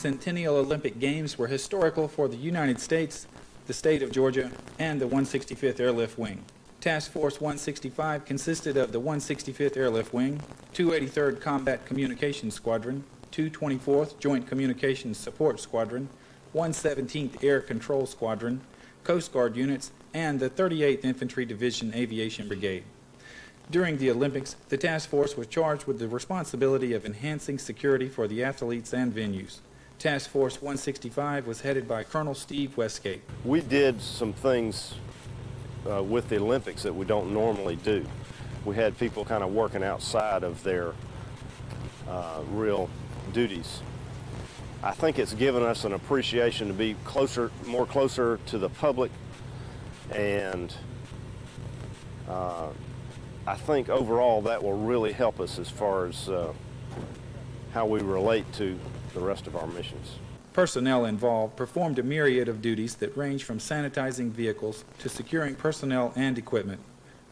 Centennial Olympic Games were historical for the United States, the state of Georgia, and the 165th Airlift Wing. Task Force 165 consisted of the 165th Airlift Wing, 283rd Combat Communications Squadron, 224th Joint Communications Support Squadron, 117th Air Control Squadron, Coast Guard units, and the 38th Infantry Division Aviation Brigade. During the Olympics, the task force was charged with the responsibility of enhancing security for the athletes and venues. Task Force 165 was headed by Colonel Steve Westgate. We did some things with the Olympics that we don't normally do. We had people kind of working outside of their real duties. I think it's given us an appreciation to be more closer to the public, and I think overall that will really help us as far as how we relate to the rest of our missions. Personnel involved performed a myriad of duties that range from sanitizing vehicles to securing personnel and equipment.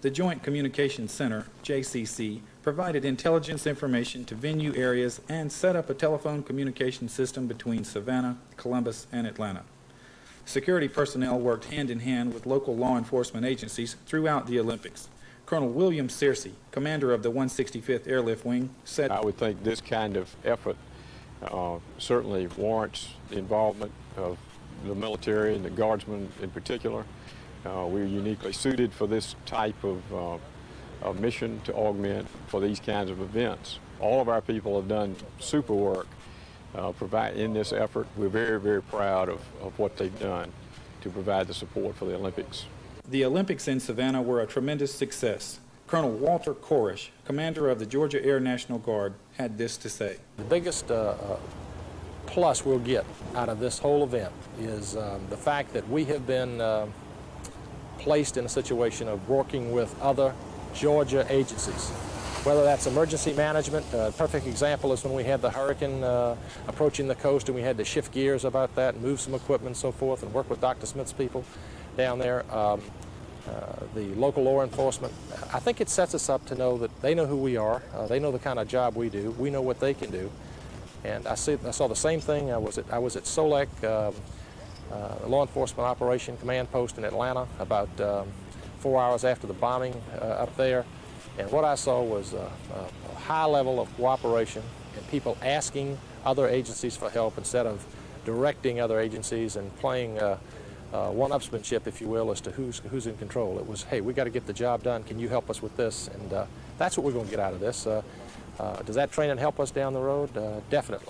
The Joint Communications Center, JCC, provided intelligence information to venue areas and set up a telephone communication system between Savannah, Columbus, and Atlanta. Security personnel worked hand in hand with local law enforcement agencies throughout the Olympics. Colonel William Searcy, commander of the 165th Airlift Wing, said, "I would think this kind of effort certainly warrants the involvement of the military and the guardsmen in particular. We're uniquely suited for this type of mission to augment for these kinds of events. All of our people have done super work in this effort. We're very, very proud of what they've done to provide the support for the Olympics." The Olympics in Savannah were a tremendous success. Colonel Walter Korish, commander of the Georgia Air National Guard, had this to say. The biggest plus we'll get out of this whole event is the fact that we have been placed in a situation of working with other Georgia agencies, whether that's emergency management. A perfect example is when we had the hurricane approaching the coast and we had to shift gears about that and move some equipment and so forth and work with Dr. Smith's people down there. The local law enforcement, I think it sets us up to know that they know who we are, they know the kind of job we do, we know what they can do. And I saw the same thing. I was at SOLEC, Law Enforcement Operation Command Post in Atlanta, about 4 hours after the bombing up there. And what I saw was a high level of cooperation and people asking other agencies for help instead of directing other agencies and playing one-upsmanship, if you will, as to who's in control. It was, hey, we got to get the job done. Can you help us with this? And that's what we're going to get out of this. Does that training help us down the road? Definitely.